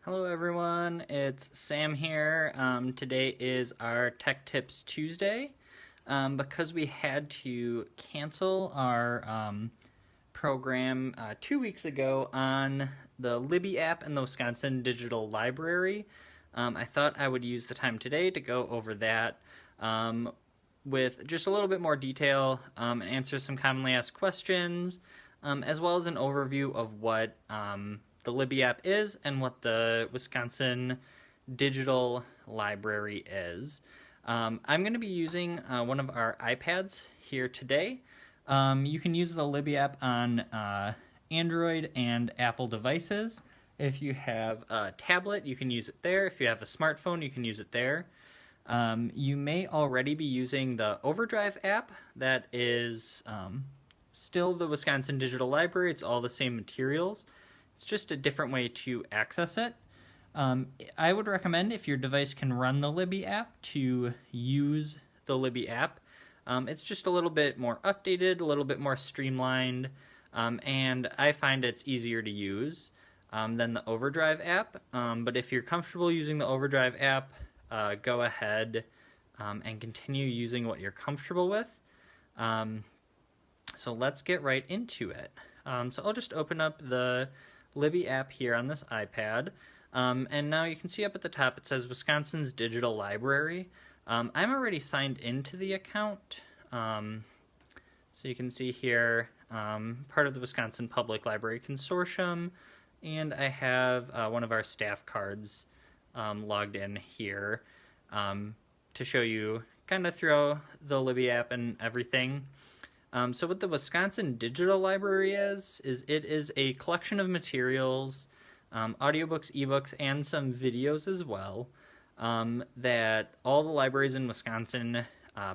Hello everyone, it's Sam here. Today is our Tech Tips Tuesday. Because we had to cancel our program 2 weeks ago on the Libby App and the Wisconsin Digital Library, I thought I would use the time today to go over that with just a little bit more detail and answer some commonly asked questions, as well as an overview of what the Libby App is and what the Wisconsin Digital Library is. I'm going to be using one of our iPads here today. You can use the Libby App on Android and Apple devices. If you have a tablet, you can use it there. If you have a smartphone, you can use it there. You may already be using the Overdrive app. That is still the Wisconsin Digital Library. It's all the same materials. It's just a different way to access it. I would recommend, if your device can run the Libby app, to use the Libby app. It's just a little bit more updated, a little bit more streamlined, and I find it's easier to use than the Overdrive app. But if you're comfortable using the Overdrive app, go ahead and continue using what you're comfortable with. So let's get right into it. So I'll just open up the Libby app here on this iPad, and now you can see up at the top it says Wisconsin's Digital Library. I'm already signed into the account, so you can see here part of the Wisconsin Public Library Consortium, and I have one of our staff cards logged in here to show you kind of through the Libby app and everything. So what the Wisconsin Digital Library is it is a collection of materials, audiobooks, ebooks, and some videos as well, that all the libraries in Wisconsin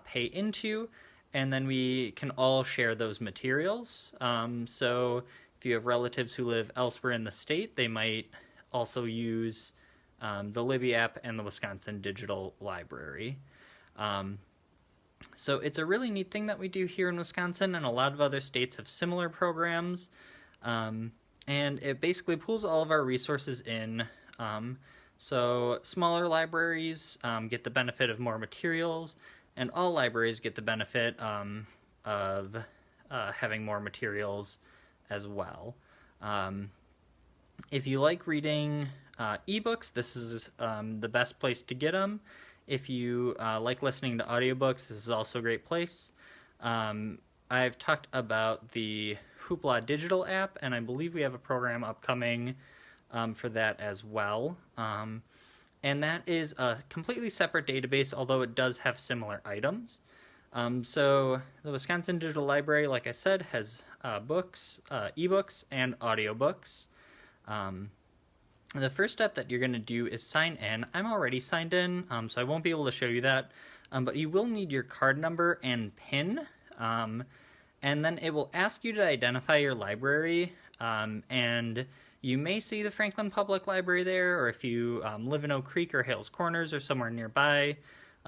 pay into, and then we can all share those materials. So if you have relatives who live elsewhere in the state, they might also use the Libby app and the Wisconsin Digital Library. So it's a really neat thing that we do here in Wisconsin, and a lot of other states have similar programs. And it basically pulls all of our resources in. So smaller libraries get the benefit of more materials, and all libraries get the benefit of having more materials as well. If you like reading ebooks, this is the best place to get them. If you like listening to audiobooks, this is also a great place. I've talked about the Hoopla Digital app, and I believe we have a program upcoming for that as well. And that is a completely separate database, although it does have similar items. So the Wisconsin Digital Library, like I said, has books, ebooks, and audiobooks. The first step that you're going to do is sign in. I'm already signed in, so I won't be able to show you that, but you will need your card number and PIN, and then it will ask you to identify your library, and you may see the Franklin Public Library there, or if you live in Oak Creek or Hales Corners or somewhere nearby,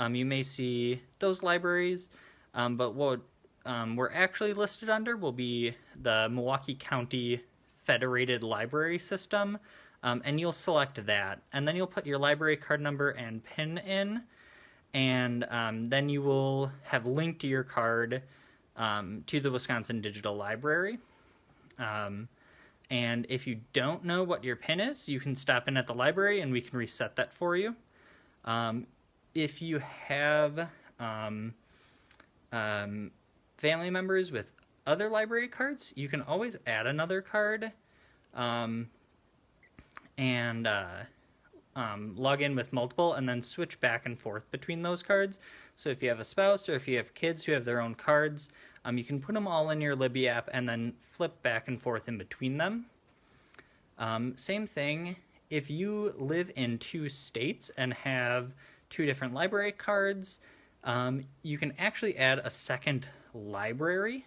you may see those libraries, but what we're actually listed under will be the Milwaukee County Federated Library System, and you'll select that, and then you'll put your library card number and PIN in, and then you will have linked your card to the Wisconsin Digital Library. And if you don't know what your PIN is, you can stop in at the library and we can reset that for you. If you have family members with other library cards, you can always add another card and log in with multiple, and then switch back and forth between those cards. So if you have a spouse or if you have kids who have their own cards, you can put them all in your Libby app and then flip back and forth in between them. Same thing, if you live in two states and have two different library cards, you can actually add a second library.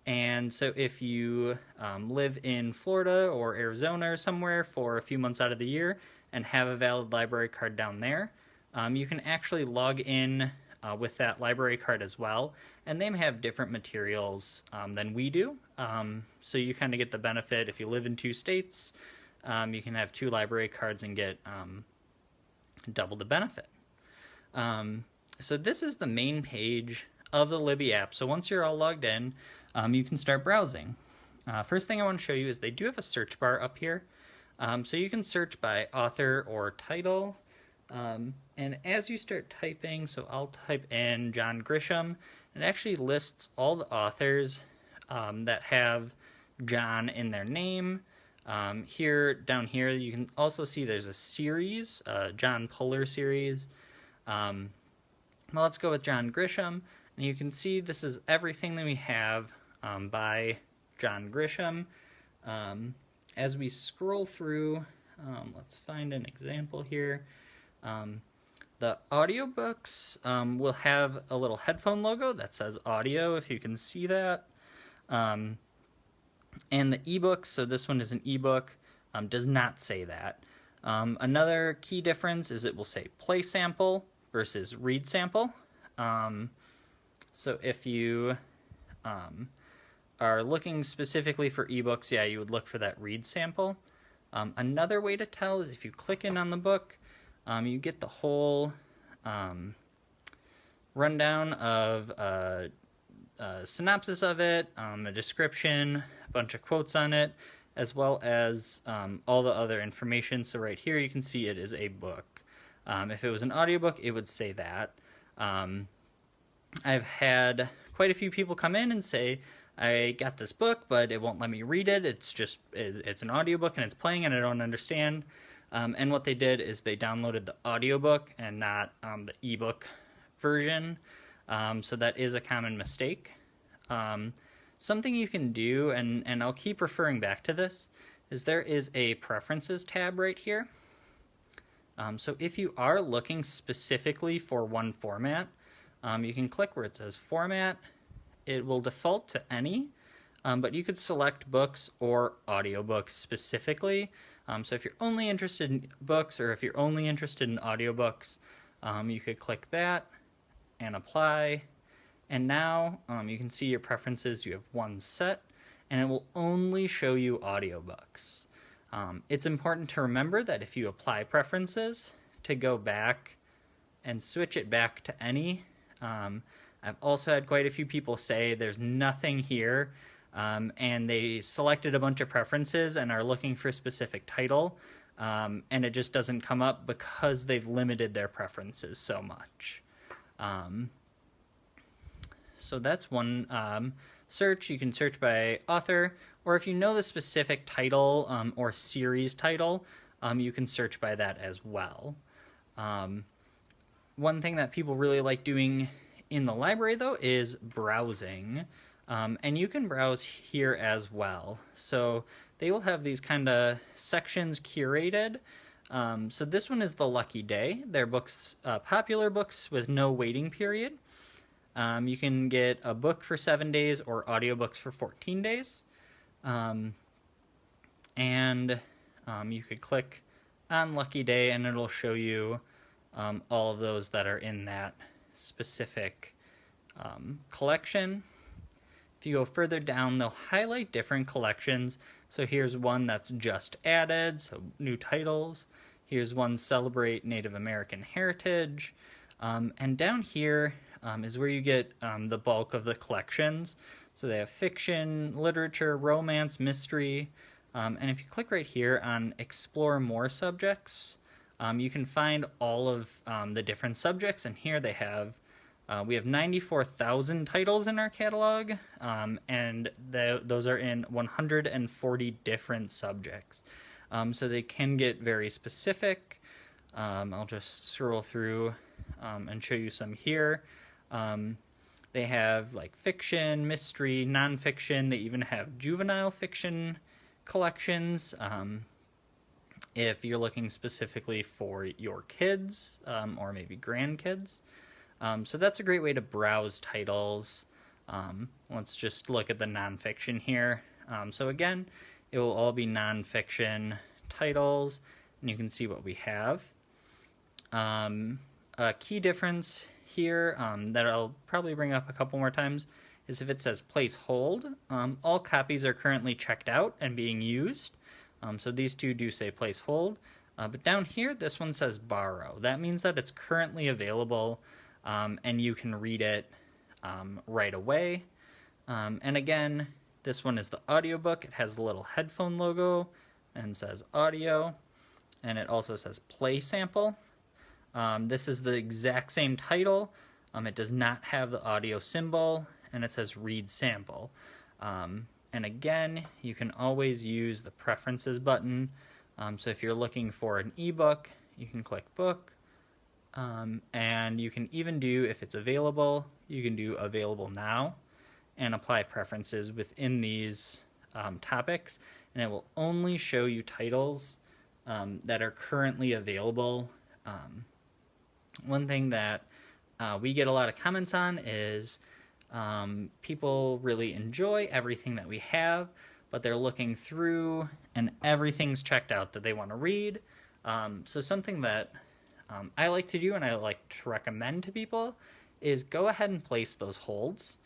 And so if you live in Florida or Arizona or somewhere for a few months out of the year and have a valid library card down there, you can actually log in with that library card as well, and they may have different materials than we do. So you kind of get the benefit if you live in two states. you can have 2 library cards and get double the benefit. So this is the main page of the Libby app. So once you're all logged in, you can start browsing. First thing I want to show you is they do have a search bar up here. So you can search by author or title. And as you start typing, so I'll type in John Grisham, it actually lists all the authors that have John in their name. Down here, you can also see there's a series, John Puller series. Well, let's go with John Grisham, and you can see this is everything that we have by John Grisham. As we scroll through, let's find an example here. The audiobooks will have a little headphone logo that says audio, if you can see that. And the ebooks, so this one is an ebook, does not say that. Another key difference is it will say play sample versus read sample. So if you are looking specifically for ebooks, yeah, you would look for that read sample. Another way to tell is if you click in on the book, you get the whole rundown of a synopsis of it, a description, a bunch of quotes on it, as well as all the other information. So right here you can see it is a book. If it was an audiobook, it would say that. I've had quite a few people come in and say, I got this book, but it won't let me read it. It's an audiobook and it's playing and I don't understand. And what they did is they downloaded the audiobook and not the ebook version. So that is a common mistake. Something you can do, and I'll keep referring back to this, is there is a preferences tab right here. So if you are looking specifically for one format, you can click where it says format. It will default to any, but you could select books or audiobooks specifically. So if you're only interested in books or if you're only interested in audiobooks, you could click that and apply. And now you can see your preferences. You have one set, and it will only show you audiobooks. It's important to remember that if you apply preferences, to go back and switch it back to any. I've also had quite a few people say there's nothing here, and they selected a bunch of preferences and are looking for a specific title, and it just doesn't come up because they've limited their preferences so much. So that's one search. You can search by author, or if you know the specific title or series title, you can search by that as well. One thing that people really like doing in the library, though, is browsing. And you can browse here as well. So they will have these kind of sections curated. So this one is the Lucky Day. They're books, popular books with no waiting period. You can get a book for 7 days or audiobooks for 14 days. And you could click on Lucky Day and it'll show you all of those that are in that specific collection. If you go further down, they'll highlight different collections. So here's one that's just added, so new titles. Here's one, Celebrate Native American Heritage. And down here is where you get the bulk of the collections. So they have fiction, literature, romance, mystery. And if you click right here on Explore More Subjects, you can find all of the different subjects. And here they have we have 94,000 titles in our catalog, and those are in 140 different subjects. So they can get very specific. I'll just scroll through and show you some here. They have like fiction, mystery, nonfiction. They even have juvenile fiction collections. If you're looking specifically for your kids or maybe grandkids. So that's a great way to browse titles. Let's just look at the nonfiction here. So again, it will all be nonfiction titles, and you can see what we have. A key difference here that I'll probably bring up a couple more times is if it says place hold, all copies are currently checked out and being used. So these two do say place hold. But down here, this one says borrow. That means that it's currently available, and you can read it right away. And again, this one is the audiobook. It has the little headphone logo and says audio, and it also says play sample. This is the exact same title. It does not have the audio symbol, and it says read sample. And again, you can always use the preferences button. So if you're looking for an ebook, you can click book. And you can even do, if it's available, you can do available now and apply preferences within these topics. And it will only show you titles that are currently available. One thing that we get a lot of comments on is people really enjoy everything that we have, but they're looking through and everything's checked out that they want to read. So something that I like to do and I like to recommend to people is go ahead and place those holds.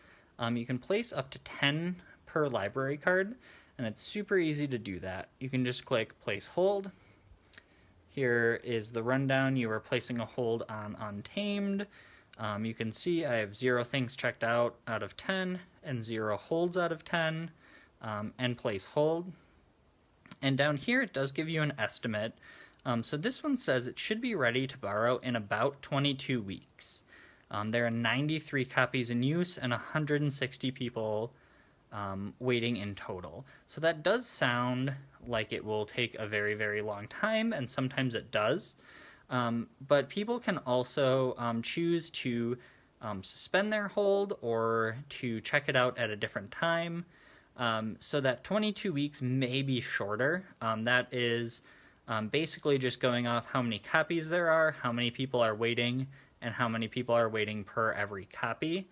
You can place up to 10 per library card, and it's super easy to do that. You can just click place hold. Here is the rundown. You are placing a hold on Untamed. You can see I have 0 things checked out of 10 and 0 holds out of 10, and place hold. And down here it does give you an estimate. So this one says it should be ready to borrow in about 22 weeks. There are 93 copies in use and 160 people waiting in total. So that does sound like it will take a very, very long time, and sometimes it does. But people can also choose to suspend their hold or to check it out at a different time. So that 22 weeks may be shorter. That is basically just going off how many copies there are, how many people are waiting, and how many people are waiting per every copy.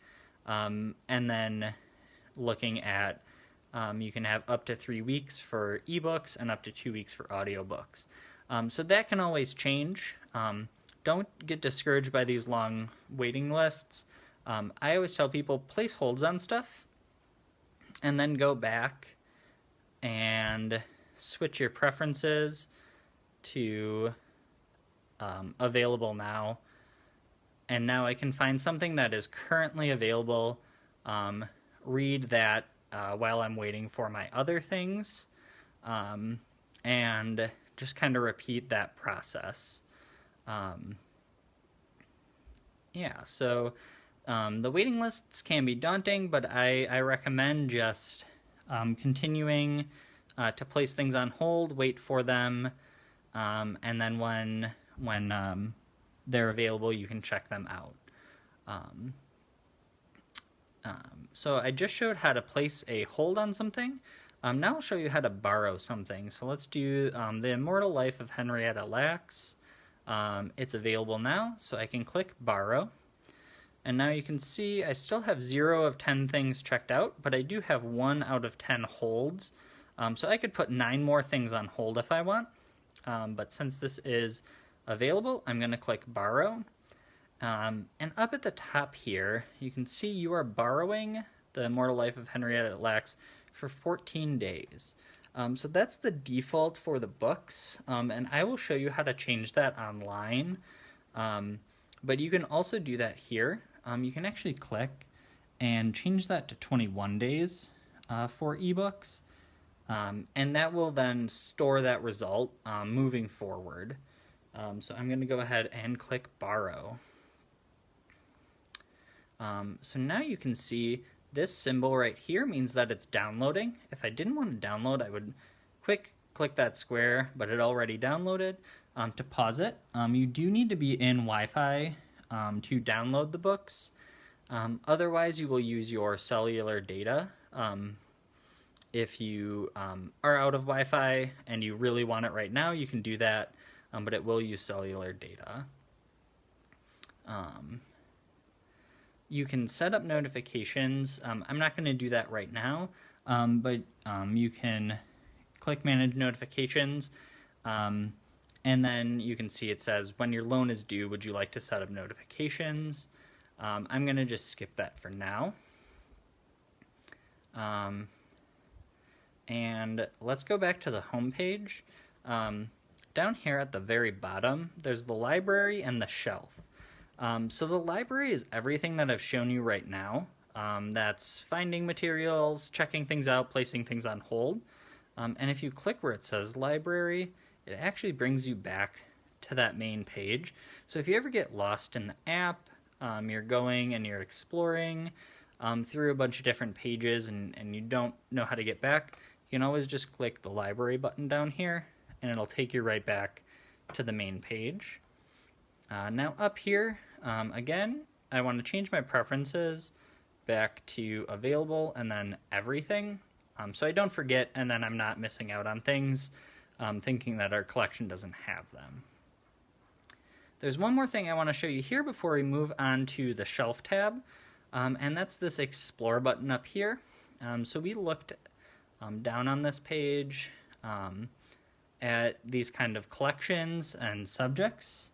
And then looking at, you can have up to 3 weeks for ebooks and up to 2 weeks for audiobooks. So that can always change. Don't get discouraged by these long waiting lists. I always tell people place holds on stuff and then go back and switch your preferences to available now. And now I can find something that is currently available, read that while I'm waiting for my other things, and just kind of repeat that process. So the waiting lists can be daunting, but I recommend just continuing to place things on hold, wait for them, and then when they're available, you can check them out. So I just showed how to place a hold on something. Now I'll show you how to borrow something. So let's do The Immortal Life of Henrietta Lacks. It's available now, so I can click borrow. And now you can see I still have 0 of 10 things checked out, but I do have 1 out of 10 holds. So I could put 9 more things on hold if I want. But since this is available, I'm going to click borrow. And up at the top here, you can see you are borrowing The Immortal Life of Henrietta Lacks for 14 days. So that's the default for the books, and I will show you how to change that online. But you can also do that here. You can actually click and change that to 21 days for ebooks, and that will then store that result moving forward. So I'm going to go ahead and click borrow. So now you can see this symbol right here means that it's downloading. If I didn't want to download, I would click that square, but it already downloaded. To pause it, you do need to be in Wi-Fi to download the books. Otherwise, you will use your cellular data. If you are out of Wi-Fi and you really want it right now, you can do that, but it will use cellular data. You can set up notifications. I'm not going to do that right now, but you can click Manage Notifications, and then you can see it says, when your loan is due, would you like to set up notifications? I'm going to just skip that for now. And let's go back to the home page. Down here at the very bottom, there's the library and the shelf. So the library is everything that I've shown you right now. That's finding materials, checking things out, placing things on hold. And if you click where it says library, it actually brings you back to that main page. So if you ever get lost in the app, you're going and you're exploring through a bunch of different pages and you don't know how to get back, you can always just click the library button down here and it'll take you right back to the main page. Now up here, again, I want to change my preferences back to available and then everything, so I don't forget and then I'm not missing out on things, thinking that our collection doesn't have them. There's one more thing I want to show you here before we move on to the shelf tab, and that's this explore button up here. So we looked down on this page at these kind of collections and subjects,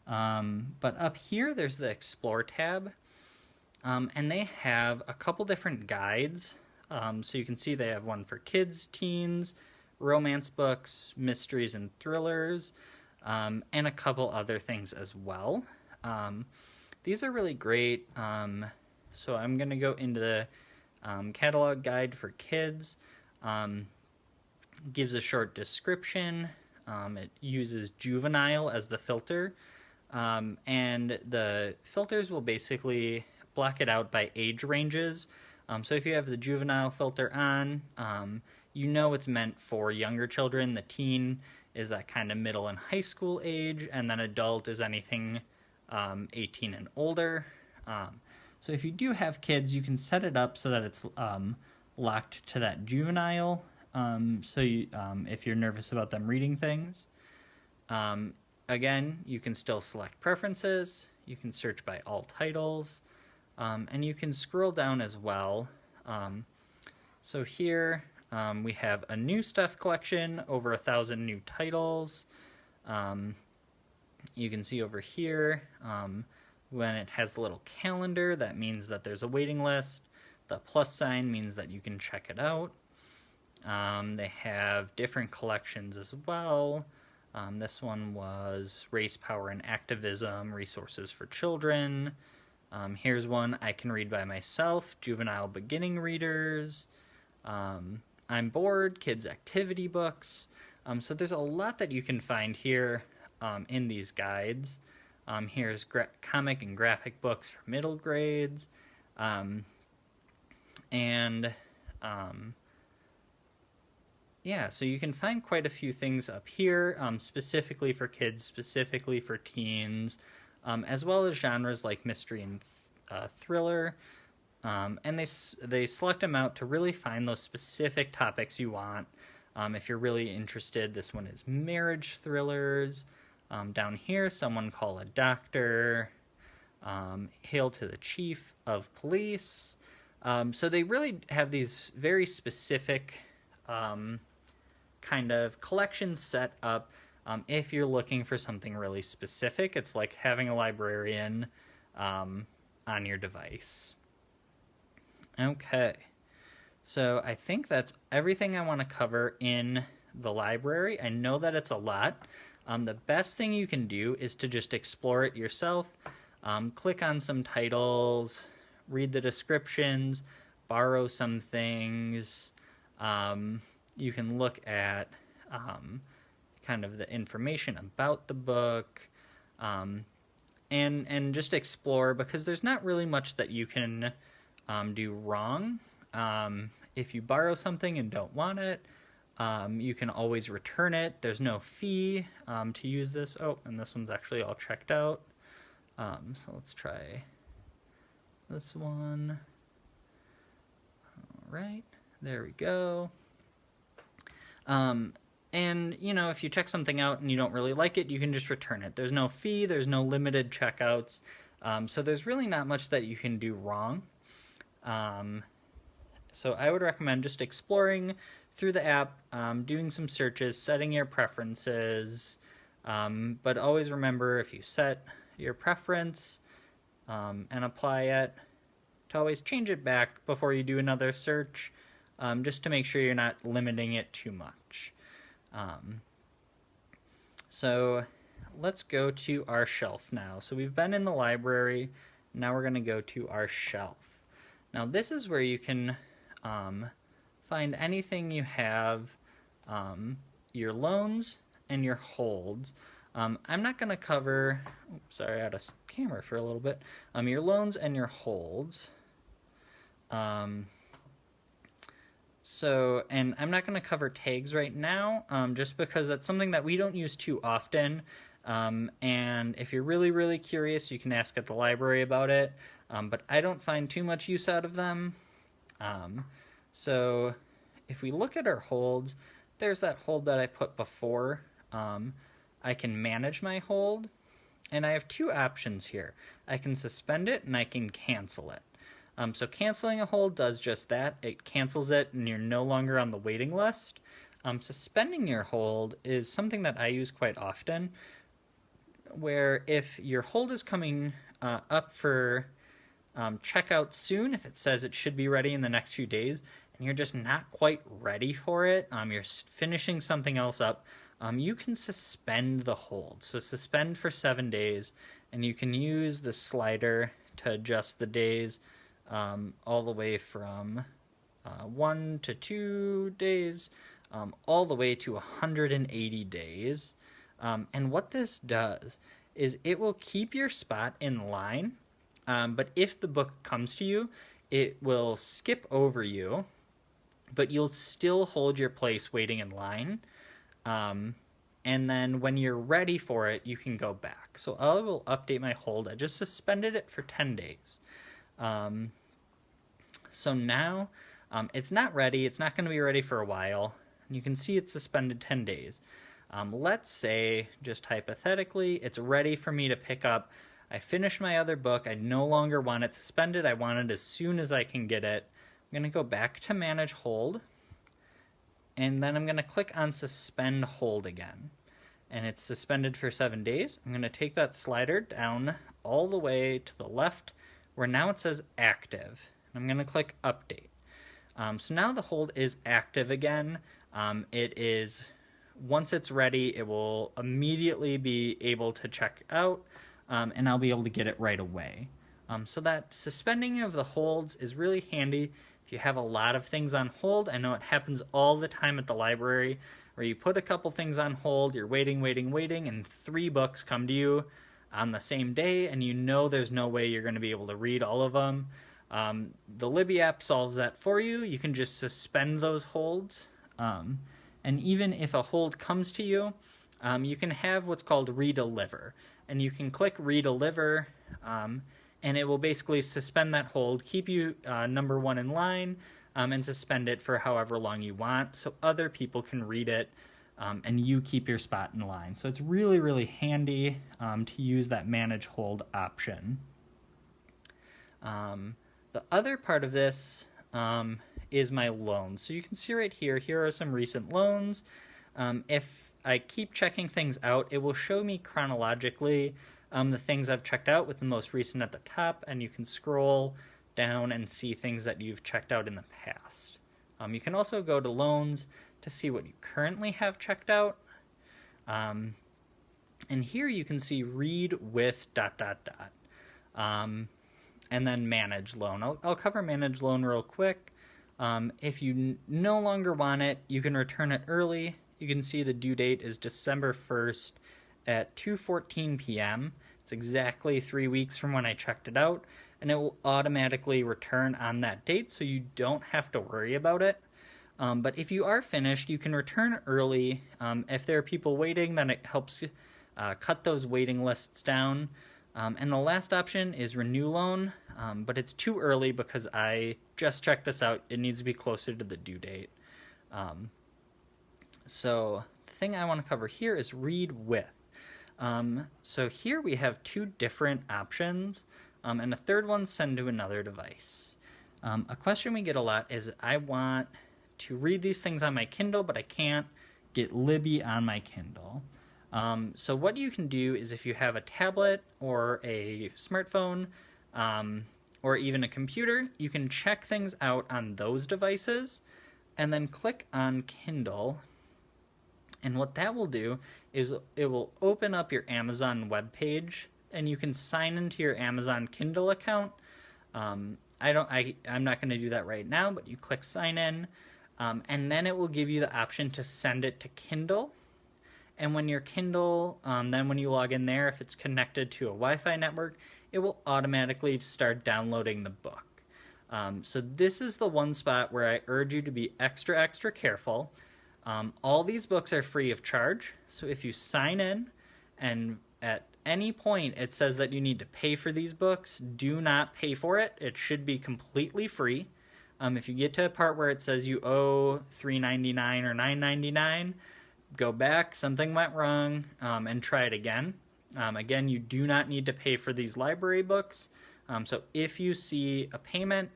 but up here there's the explore tab, and they have a couple different guides. So you can see they have one for kids, teens, romance books, mysteries and thrillers, and a couple other things as well. These are really great. So I'm going to go into the catalog guide for kids. Gives a short description. It uses juvenile as the filter. And the filters will basically block it out by age ranges. So if you have the juvenile filter on, you know it's meant for younger children. The teen is that kind of middle and high school age, and then adult is anything 18 and older. So if you do have kids, you can set it up so that it's locked to that juvenile, so you, if you're nervous about them reading things. Again, you can still select preferences, you can search by all titles, and you can scroll down as well. So here we have a new stuff collection, over 1,000 new titles. You can see over here when it has a little calendar, that means that there's a waiting list. The plus sign means that you can check it out. They have different collections as well. This one was Race, Power, and Activism, Resources for Children. Here's one I can read by myself, Juvenile Beginning Readers. I'm Bored, Kids Activity Books. So there's a lot that you can find here in these guides. Here's comic and graphic books for middle grades. Yeah, so you can find quite a few things up here, specifically for kids, specifically for teens, as well as genres like mystery and thriller. And they select them out to really find those specific topics you want. If you're really interested, this one is marriage thrillers. Down here, Someone Call a Doctor. Hail to the Chief of Police. So they really have these very specific kind of collections set up. If you're looking for something really specific, it's like having a librarian on your device. Okay, so I think that's everything I want to cover in the library. I know that it's a lot. The best thing you can do is to just explore it yourself. Click on some titles, read the descriptions, borrow some things. You can look at kind of the information about the book, and just explore, because there's not really much that you can do wrong. If you borrow something and don't want it, you can always return it. There's no fee to use this. Oh, and this one's actually all checked out. So let's try this one. All right, there we go. And, you know, if you check something out and you don't really like it, you can just return it. There's no fee, there's no limited checkouts, so there's really not much that you can do wrong. So I would recommend just exploring through the app, doing some searches, setting your preferences, but always remember, if you set your preference and apply it, to always change it back before you do another search. just to make sure you're not limiting it too much. So let's go to our shelf now. So we've been in the library. Now we're going to go to our shelf. Now this is where you can find anything you have, your loans and your holds. I'm not going to cover, sorry, I had a camera for a little bit, your loans and your holds. And I'm not going to cover tags right now, just because that's something that we don't use too often. And if you're really, really curious, you can ask at the library about it. But I don't find too much use out of them. So if we look at our holds, there's that hold that I put before. I can manage my hold, and I have two options here. I can suspend it and I can cancel it. So canceling a hold does just that. It cancels it and you're no longer on the waiting list. Suspending your hold is something that I use quite often, where if your hold is coming up for checkout soon, if it says it should be ready in the next few days, and you're just not quite ready for it, you're finishing something else up, you can suspend the hold. So suspend for 7 days, and you can use the slider to adjust the days all the way from 1 to 2 days, all the way to 180 days. And what this does is it will keep your spot in line, but if the book comes to you, it will skip over you, but you'll still hold your place waiting in line. And then when you're ready for it, you can go back. So I will update my hold. I just suspended it for 10 days. So now it's not ready. It's not going to be ready for a while. You can see it's suspended 10 days. Let's say, just hypothetically, it's ready for me to pick up. I finished my other book. I no longer want it suspended. I want it as soon as I can get it. I'm going to go back to Manage Hold. And then I'm going to click on Suspend Hold again. And it's suspended for 7 days. I'm going to take that slider down all the way to the left, where now it says Active. I'm going to click Update. So now the hold is active again. It is, once it's ready, it will immediately be able to check out, and I'll be able to get it right away. So that suspending of the holds is really handy if you have a lot of things on hold. I know it happens all the time at the library, where you put a couple things on hold, you're waiting, and 3 books come to you on the same day, and you know there's no way you're going to be able to read all of them. The Libby app solves that for you. You can just suspend those holds. And even if a hold comes to you, you can have what's called redeliver. And you can click redeliver, and it will basically suspend that hold, keep you number 1 in line, and suspend it for however long you want, so other people can read it, and you keep your spot in line. So it's really, really handy to use that manage hold option. The other part of this is my loans. So you can see right here, here are some recent loans. If I keep checking things out, it will show me chronologically the things I've checked out, with the most recent at the top, and you can scroll down and see things that you've checked out in the past. You can also go to loans to see what you currently have checked out. And here you can see read with ... and then manage loan. I'll cover manage loan real quick. If you no longer want it, you can return it early. You can see the due date is December 1st at 2:14 p.m. It's exactly 3 weeks from when I checked it out, and it will automatically return on that date, so you don't have to worry about it. But if you are finished, you can return early. If there are people waiting, then it helps cut those waiting lists down. And the last option is renew loan, but it's too early because I just checked this out. It needs to be closer to the due date. So the thing I want to cover here is read with. So here we have 2 different options, and a third one, send to another device. A question we get a lot is, I want to read these things on my Kindle, but I can't get Libby on my Kindle. So what you can do is, if you have a tablet or a smartphone, or even a computer, you can check things out on those devices. and then click on Kindle. And what that will do is it will open up your Amazon web page, and you can sign into your Amazon Kindle account. I'm not going to do that right now, but you click sign in, and then it will give you the option to send it to Kindle. And when your Kindle, then when you log in there, if it's connected to a Wi-Fi network, it will automatically start downloading the book. So this is the one spot where I urge you to be extra careful. All these books are free of charge. So if you sign in and at any point it says that you need to pay for these books, do not pay for it. It should be completely free. If you get to a part where it says you owe $3.99 or $9.99, go back, something went wrong, and try it again. Again, you do not need to pay for these library books. So if you see a payment,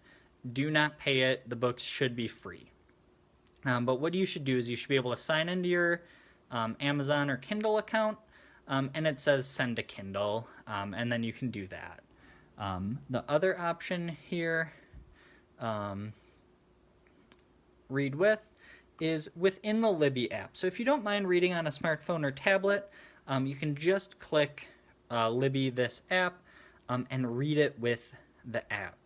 do not pay it. The books should be free. But what you should do is you should be able to sign into your Amazon or Kindle account, and it says send to Kindle, and then you can do that. The other option here, read with, is within the Libby app. So if you don't mind reading on a smartphone or tablet, you can just click Libby, this app, and read it with the app.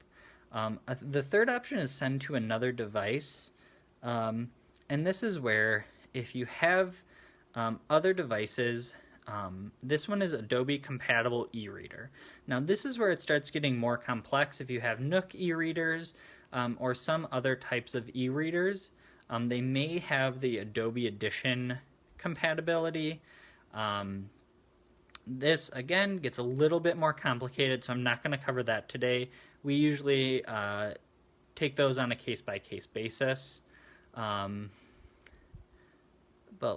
The third option is send to another device. And this is where if you have other devices, this one is Adobe compatible e-reader. Now this is where it starts getting more complex. If you have Nook e-readers or some other types of e-readers, they may have the Adobe Edition compatibility. This, again, gets a little bit more complicated, so I'm not going to cover that today. We usually take those on a case-by-case basis. But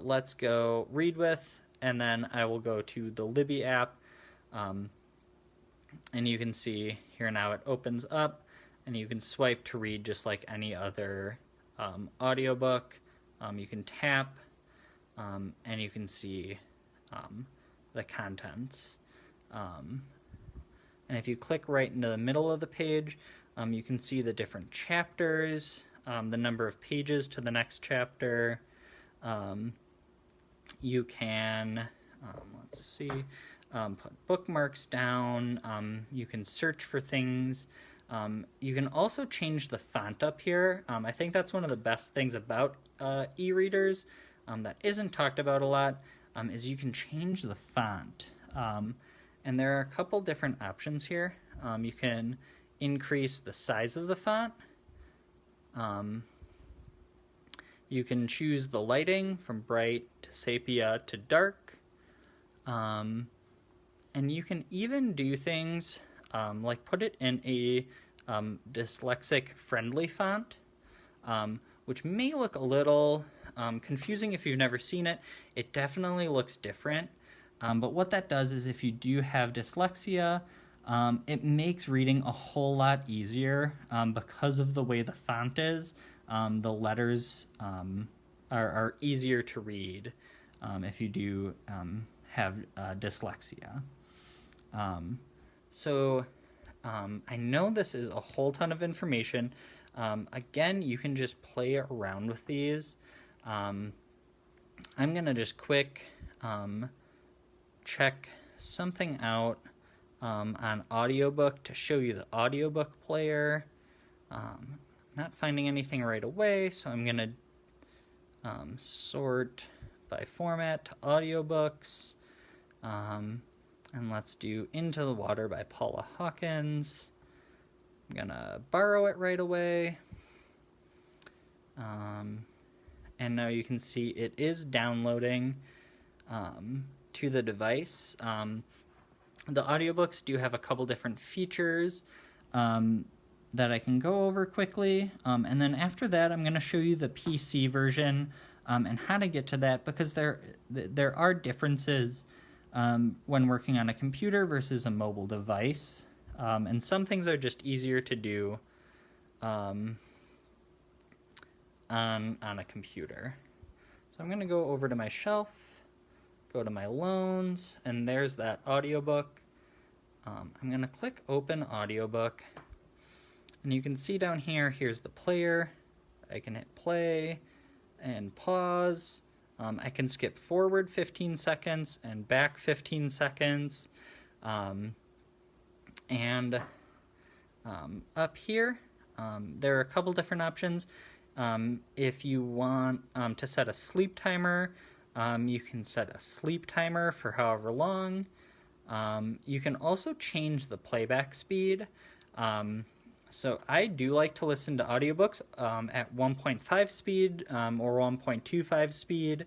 let's go read with, and then I will go to the Libby app. And you can see here now it opens up, and you can swipe to read just like any other audiobook. You can tap, and you can see the contents. And if you click right into the middle of the page, you can see the different chapters, the number of pages to the next chapter. You can, let's see, put bookmarks down. You can search for things. You can also change the font up here. I think that's one of the best things about e-readers that isn't talked about a lot, is you can change the font. And there are a couple different options here. You can increase the size of the font. You can choose the lighting from bright to sepia to dark. And you can even do things like put it in a dyslexic friendly font, which may look a little confusing if you've never seen it. It definitely looks different. But what that does is if you do have dyslexia, it makes reading a whole lot easier because of the way the font is. The letters are easier to read if you do have dyslexia. So I know this is a whole ton of information. Again, you can just play around with these. I'm going to just quick check something out on audiobook to show you the audiobook player. Not finding anything right away, so I'm going to sort by format to audiobooks. And let's do Into the Water by Paula Hawkins. I'm going to borrow it right away. And now you can see it is downloading to the device. The audiobooks do have a couple different features that I can go over quickly. And then after that, I'm going to show you the PC version and how to get to that, because there are differences when working on a computer versus a mobile device. And some things are just easier to do on a computer. So I'm going to go over to my shelf, go to my loans, and there's that audiobook. I'm going to click Open Audiobook. And you can see down here, here's the player. I can hit play and pause. I can skip forward 15 seconds and back 15 seconds. And up here, there are a couple different options. If you want to set a sleep timer, you can set a sleep timer for however long. You can also change the playback speed. So I do like to listen to audiobooks at 1.5 speed or 1.25 speed.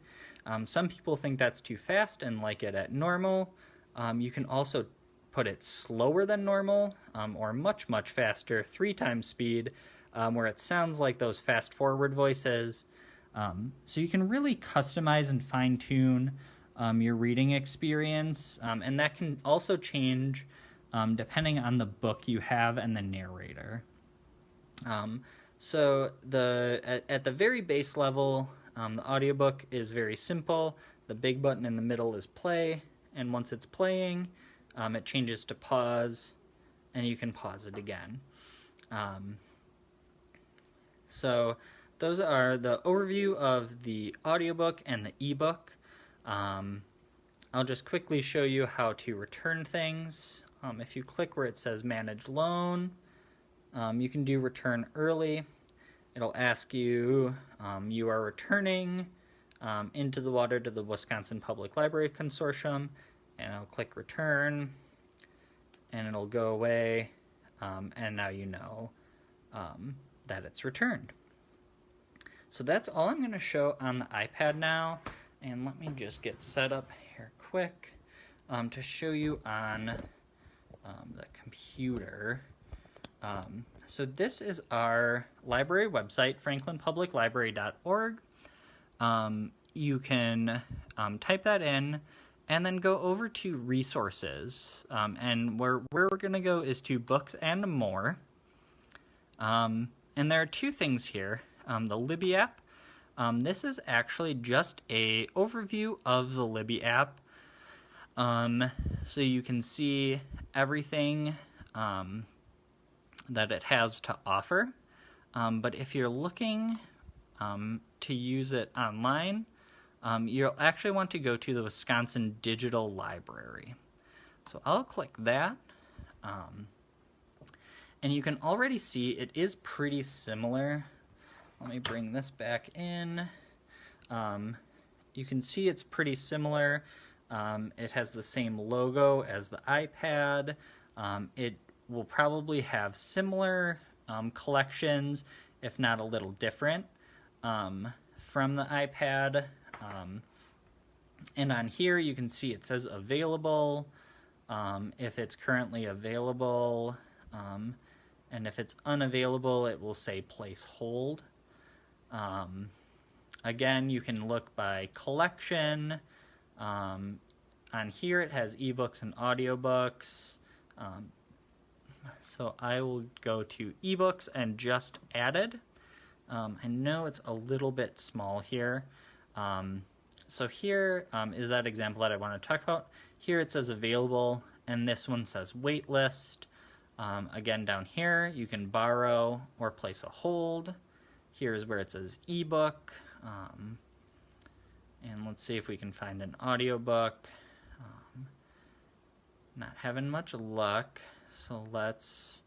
Some people think that's too fast and like it at normal. You can also put it slower than normal or much, much faster, 3 times speed, where it sounds like those fast forward voices. So you can really customize and fine-tune your reading experience, and that can also change depending on the book you have and the narrator. So at the very base level, the audiobook is very simple. The big button in the middle is play, and once it's playing, it changes to pause, and you can pause it again. So those are the overview of the audiobook and the ebook. I'll just quickly show you how to return things. If you click where it says Manage Loan, you can do Return Early. It'll ask you, you are returning Into the Water to the Wisconsin Public Library Consortium, and I'll click Return, and it'll go away, and now you know that it's returned. So that's all I'm going to show on the iPad now, and let me just get set up here quick to show you on the computer. So this is our library website, franklinpubliclibrary.org. You can type that in and then go over to resources. And where we're going to go is to books and more. And there are 2 things here. The Libby App. This is actually just a overview of the Libby App. So you can see everything that it has to offer. But if you're looking to use it online, you'll actually want to go to the Wisconsin Digital Library. So I'll click that. And you can already see it is pretty similar. Let me bring this back in. You can see it's pretty similar. It has the same logo as the iPad. It will probably have similar collections, if not a little different, from the iPad. And on here you can see it says available, if it's currently available, and if it's unavailable it will say place hold. Again, you can look by collection. On here it has ebooks and audiobooks. So I will go to ebooks and just added. I know it's a little bit small here. So here is that example that I want to talk about. Here it says available, and this one says wait list. Again, down here you can borrow or place a hold. Here's where it says ebook. And let's see if we can find an audiobook. Not having much luck, so let's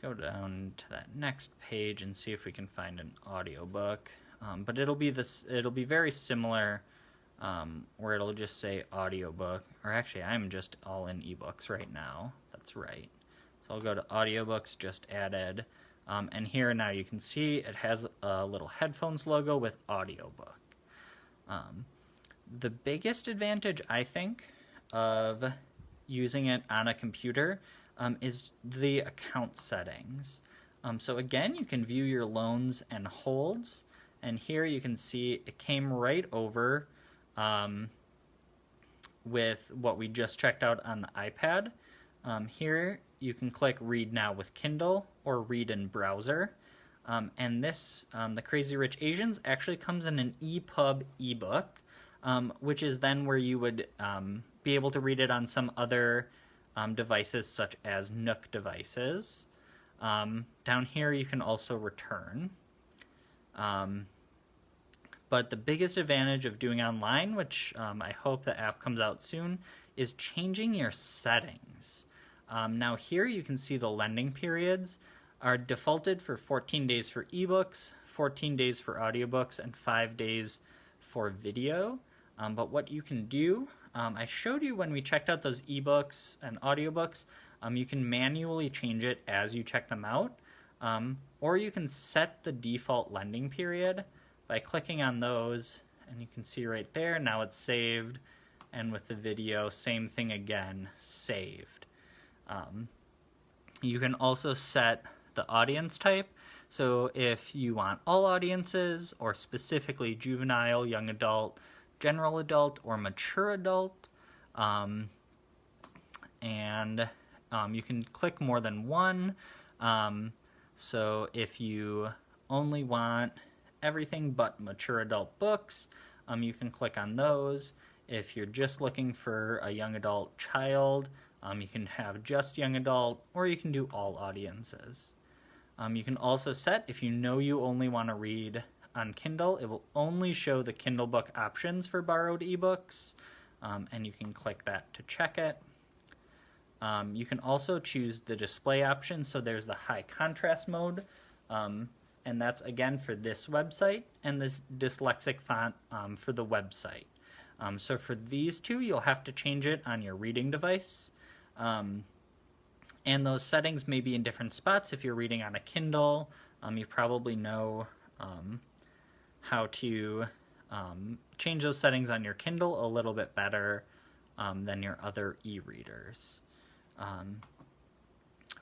go down to that next page and see if we can find an audiobook. But it'll be very similar, where it'll just say audiobook, or actually I'm just all in ebooks right now. That's right. So I'll go to audiobooks, just added, and here now you can see it has a little headphones logo with audiobook. The biggest advantage, I think, of using it on a computer is the account settings. So again, you can view your loans and holds, and here you can see it came right over with what we just checked out on the iPad. Here you can click Read Now with Kindle or Read in Browser. And this, The Crazy Rich Asians, actually comes in an EPUB ebook, which is then where you would be able to read it on some other devices such as Nook devices. Down here you can also return. But the biggest advantage of doing online, which I hope the app comes out soon, is changing your settings. Now here you can see the lending periods are defaulted for 14 days for ebooks, 14 days for audiobooks, and 5 days for video. But what you can do, I showed you when we checked out those ebooks and audiobooks, you can manually change it as you check them out, or you can set the default lending period by clicking on those, and you can see right there, now it's saved, and with the video, same thing again, saved. You can also set the audience type, so if you want all audiences, or specifically juvenile, young adult, general adult, or mature adult, and you can click more than one, so if you only want everything but mature adult books, you can click on those. If you're just looking for a young adult child, you can have just young adult, or you can do all audiences. You can also set, if you know you only want to read on Kindle, it will only show the Kindle book options for borrowed ebooks, and you can click that to check it. You can also choose the display option, so there's the high contrast mode, and that's again for this website, and this dyslexic font for the website. So for these two, you'll have to change it on your reading device. And those settings may be in different spots. If you're reading on a Kindle, you probably know how to change those settings on your Kindle a little bit better than your other e-readers.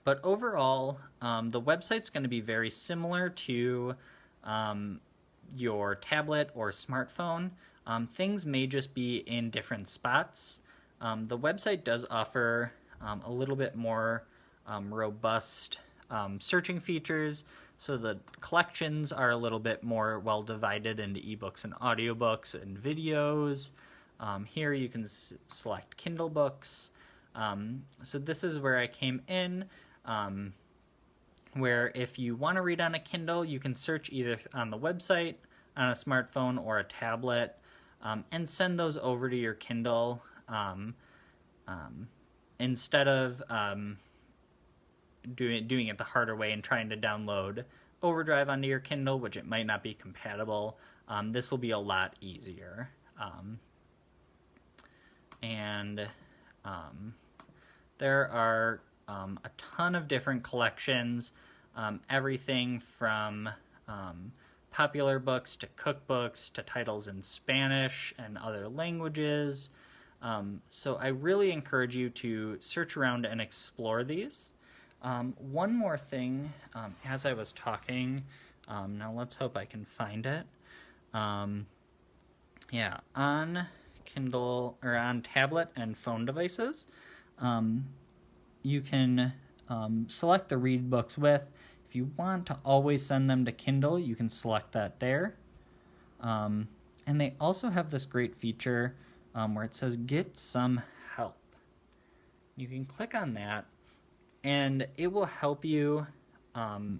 But overall, the website's going to be very similar to your tablet or smartphone. Things may just be in different spots. The website does offer a little bit more robust searching features, so the collections are a little bit more well divided into ebooks and audiobooks and videos. Here you can select Kindle books. So this is where I came in, where if you want to read on a Kindle, you can search either on the website, on a smartphone, or a tablet, and send those over to your Kindle. Instead of doing it the harder way and trying to download Overdrive onto your Kindle, which it might not be compatible, this will be a lot easier. There are a ton of different collections, everything from popular books to cookbooks to titles in Spanish and other languages. So I really encourage you to search around and explore these. One more thing, as I was talking, now let's hope I can find it. Yeah, on Kindle, or on tablet and phone devices, you can select the read books with. If you want to always send them to Kindle, you can select that there. And they also have this great feature where it says get some help. You can click on that, and it will help you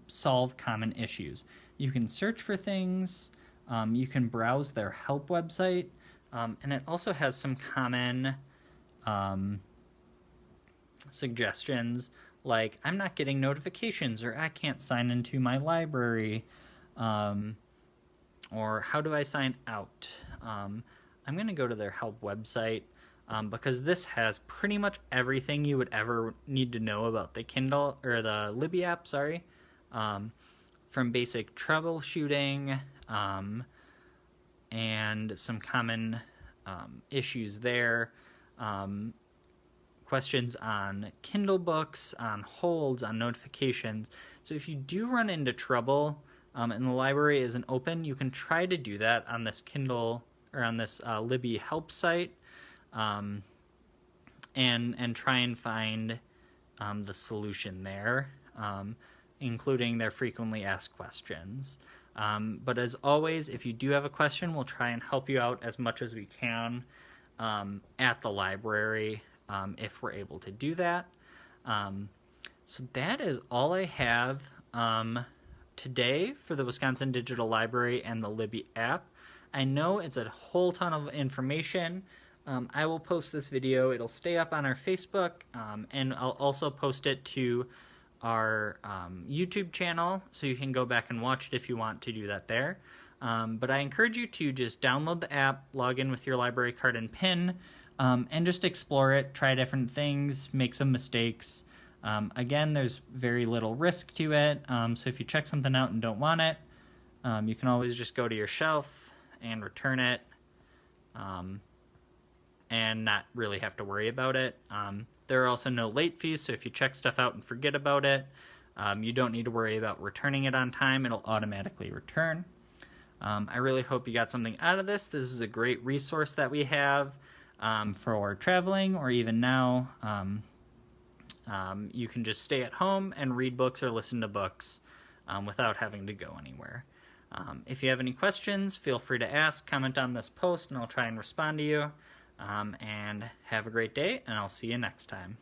solve common issues. You can search for things, you can browse their help website, and it also has some common suggestions like, I'm not getting notifications, or I can't sign into my library, or how do I sign out? I'm going to go to their help website because this has pretty much everything you would ever need to know about the Kindle, or the Libby app, sorry, from basic troubleshooting and some common issues there, questions on Kindle books, on holds, on notifications. So if you do run into trouble and the library isn't open, you can try to do that on this Kindle, or on this Libby help site, and try and find the solution there, including their frequently asked questions. But as always, if you do have a question, we'll try and help you out as much as we can at the library, if we're able to do that. So that is all I have today for the Wisconsin Digital Library and the Libby app. I know it's a whole ton of information. I will post this video. It'll stay up on our Facebook, and I'll also post it to our YouTube channel, so you can go back and watch it if you want to do that there. But I encourage you to just download the app, log in with your library card and PIN, and just explore it, try different things, make some mistakes. Again, there's very little risk to it, so if you check something out and don't want it, you can always just go to your shelf and return it, and not really have to worry about it. There are also no late fees, so if you check stuff out and forget about it, you don't need to worry about returning it on time. It'll automatically return. I really hope you got something out of this. This is a great resource that we have for traveling, or even now. You can just stay at home and read books or listen to books without having to go anywhere. If you have any questions, feel free to ask, comment on this post, and I'll try and respond to you. And have a great day, and I'll see you next time.